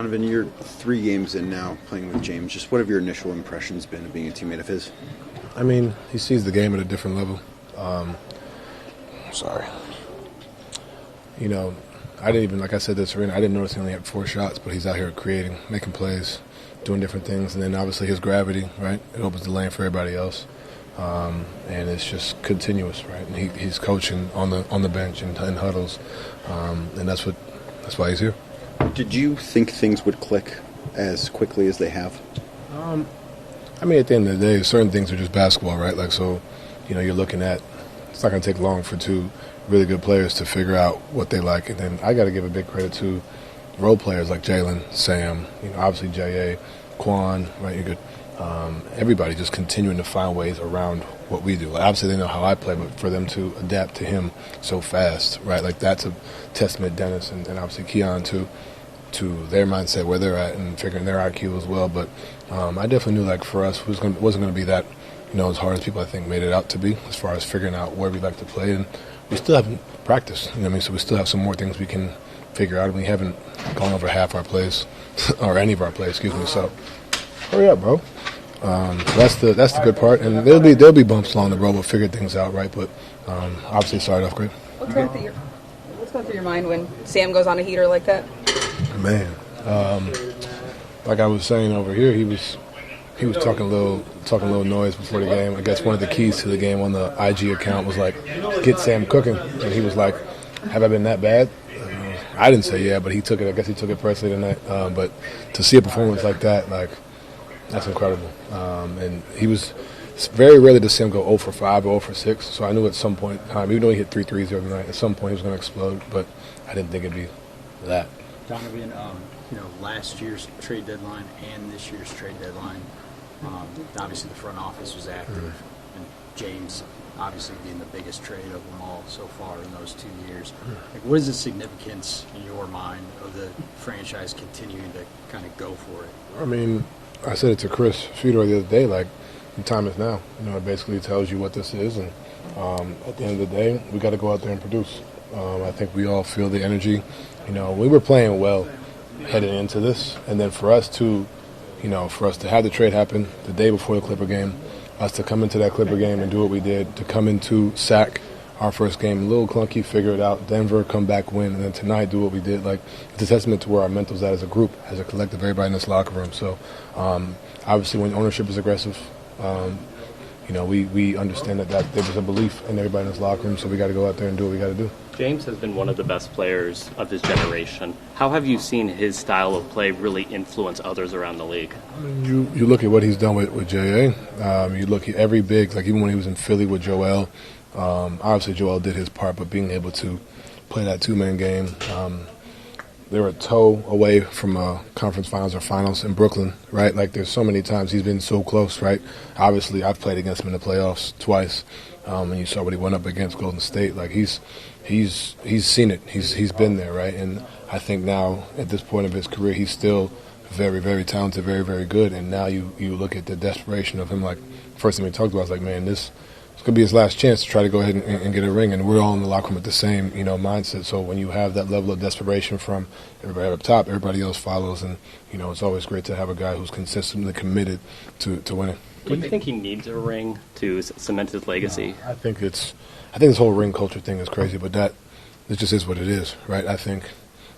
Donovan, you're 3 games in now playing with James. Just what have your initial impressions been of being a teammate of his? I mean, he sees the game at a different level. Sorry. I didn't even, like I said this arena, I didn't notice he only had 4 shots, but he's out here creating, making plays, doing different things. And then obviously his gravity, right? It opens the lane for everybody else. And it's just continuous, right? And he's coaching on the bench and in huddles. And that's why he's here. Did you think things would click as quickly as they have? I mean, at the end of the day, certain things are just basketball, right? Like, so, you're looking at, it's not going to take long for 2 really good players to figure out what they like. And then I got to give a big credit to role players like Jalen, Sam, obviously J.A., Quan, right? You're good. Everybody just continuing to find ways around what we do. Like, obviously, they know how I play, but for them to adapt to him so fast, right? Like, that's a testament, Dennis, and obviously Keon, to their mindset, where they're at, and figuring their IQ as well. But I definitely knew, like, for us, it wasn't going to be that, as hard as people, I think, made it out to be, as far as figuring out where we like to play. And we still haven't practiced, so we still have some more things we can figure out. We haven't gone over half our plays, or any of our plays, so hurry up, bro. So that's the good part. And there'll be bumps along the road. We'll figure things out, right? But obviously, started off great. What's going through your mind when Sam goes on a heater like that? Man, like I was saying over here, he was talking a little noise before the game. I guess one of the keys to the game on the IG account was like, get Sam cooking, and he was like, have I been that bad? I didn't say yeah, but he took it. I guess he took it personally tonight. But to see a performance like that, like, that's incredible. And he was very rarely to see him go 0 for 5 or 0 for 6. So I knew at some point, even though he hit 3 threes the other night, at some point he was going to explode. But I didn't think it'd be that. Donovan, last year's trade deadline and this year's trade deadline, obviously the front office was active, and James obviously being the biggest trade of them all so far in those 2 years. Like, what is the significance in your mind of the franchise continuing to kind of go for it? I mean, I said it to Chris Fedor the other day, like, the time is now. It basically tells you what this is, and at the end of the day, we got to go out there and produce. I think we all feel the energy. We were playing well heading into this, and then for us to have the trade happen the day before the Clipper game, us to come into that Clipper game and do what we did, to come into SAC, our first game, a little clunky, figure it out, Denver, come back, win, and then tonight do what we did. Like, it's a testament to where our mental's at as a group, as a collective, everybody in this locker room. So, obviously, when ownership is aggressive, we understand that there was a belief in everybody in this locker room, so we got to go out there and do what we got to do. James has been one of the best players of his generation. How have you seen his style of play really influence others around the league? I mean, you look at what he's done with J.A. You look at every big, like even when he was in Philly with Joel, obviously Joel did his part, but being able to play that 2-man game, they were a toe away from a conference finals or finals in Brooklyn, right? Like, there's so many times he's been so close, right? Obviously, I've played against him in the playoffs twice, and you saw what he went up against Golden State. Like, he's seen it. He's been there, right? And I think now, at this point of his career, he's still very, very talented, very, very good. And now you look at the desperation of him. Like, first thing we talked about was like, man, this could be his last chance to try to go ahead and get a ring, and we're all in the locker room with the same, mindset. So when you have that level of desperation from everybody up top, everybody else follows, and it's always great to have a guy who's consistently committed to winning. Do you think he needs a ring to cement his legacy? I think this whole ring culture thing is crazy, but it just is what it is, right? I think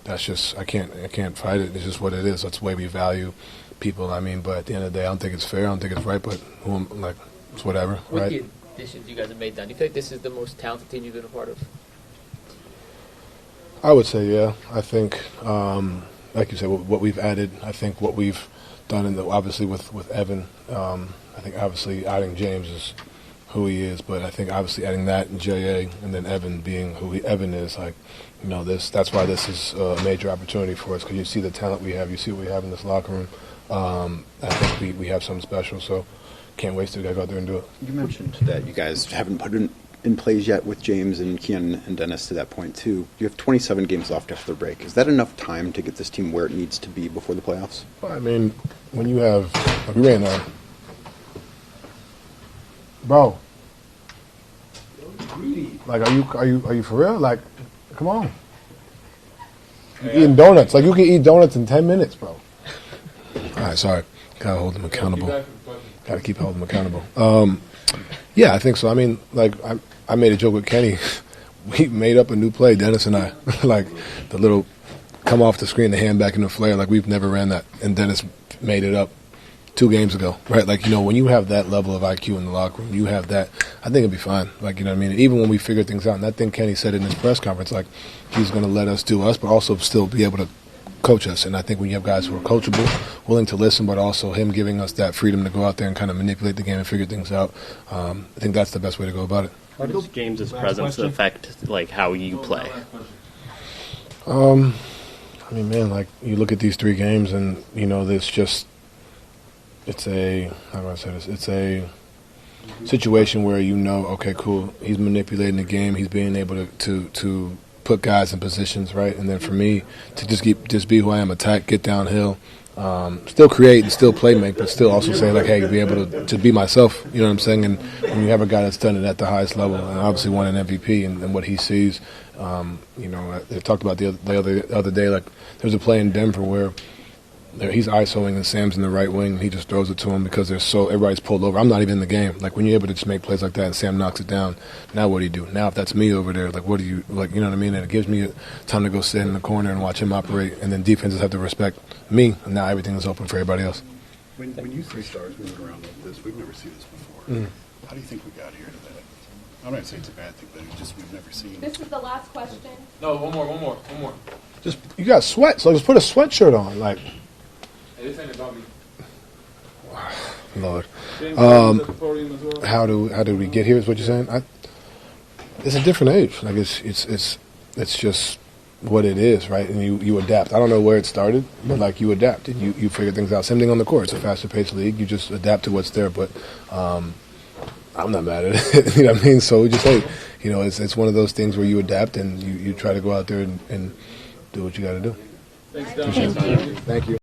that's just I can't fight it. It's just what it is. That's the way we value people. I mean, but at the end of the day, I don't think it's fair. I don't think it's right. But it's whatever, right? With the additions you guys have made, do you feel like this is the most talented team you've been a part of? I would say, yeah. I think, like you said, what we've added, I think what we've done, obviously with Evan, I think obviously adding James is who he is, but I think obviously adding that and J.A. and then Evan being who Evan is, like, that's why this is a major opportunity for us, because you see the talent we have, you see what we have in this locker room. I think we have something special, so can't wait to go out there and do it. You mentioned that you guys haven't put in plays yet with James and Keon and Dennis to that point, too. You have 27 games left after the break. Is that enough time to get this team where it needs to be before the playoffs? Well, I mean, when you have – we ran a – bro. Like, are you for real? Like, come on. You're eating donuts. Like, you can eat donuts in 10 minutes, bro. All right, sorry. Gotta hold them accountable. Gotta keep holding them accountable. Yeah, I think so. I mean, like, I made a joke with Kenny. We made up a new play, Dennis and I. Like, the little come off the screen, the hand back in the flare. Like, we've never ran that. And Dennis made it up 2 games ago, right? Like, when you have that level of IQ in the locker room, you have that, I think it'll be fine. Like, you know what I mean? And even when we figure things out, and I think Kenny said in his press conference, like, he's going to let us do us, but also still be able to coach us. And I think when you have guys who are coachable, willing to listen, but also him giving us that freedom to go out there and kind of manipulate the game and figure things out, I think that's the best way to go about it. How does James's presence affect like how you play? I mean, man, like, you look at these 3 games and, there's just, it's a, how do I say this? It's a situation where okay, cool, he's manipulating the game, he's being able to put guys in positions, right? And then for me to just be who I am, attack, get downhill, still create and still play make, but still also say, like, hey, be able to be myself, you know what I'm saying? And when you have a guy that's done it at the highest level and obviously won an MVP and what he sees, they talked about the other day, like, there's a play in Denver where he's ISOing and Sam's in the right wing. And he just throws it to him because everybody's pulled over. I'm not even in the game. Like, when you're able to just make plays like that and Sam knocks it down, now what do you do? Now if that's me over there, like, what do you, like, you know what I mean? And it gives me time to go sit in the corner and watch him operate, and then defenses have to respect me, and now everything is open for everybody else. When you 3 stars moving around like this, we've never seen this before. How do you think we got here to that? I'm not saying it's a bad thing, but it's just we've never seen. This is the last question. No, one more. Just, you got sweat, so just put a sweatshirt on, like. Hey, this ain't about me. Lord. How do we get here? Is what you're saying? It's a different age. Like, it's just what it is, right? And you adapt. I don't know where it started, but, like, you adapt and you figure things out. Same thing on the court. It's a faster paced league. You just adapt to what's there. But I'm not mad at it. You know what I mean? So we just, hey, it's one of those things where you adapt and you try to go out there and do what you got to do. Thanks, Don. Thank you.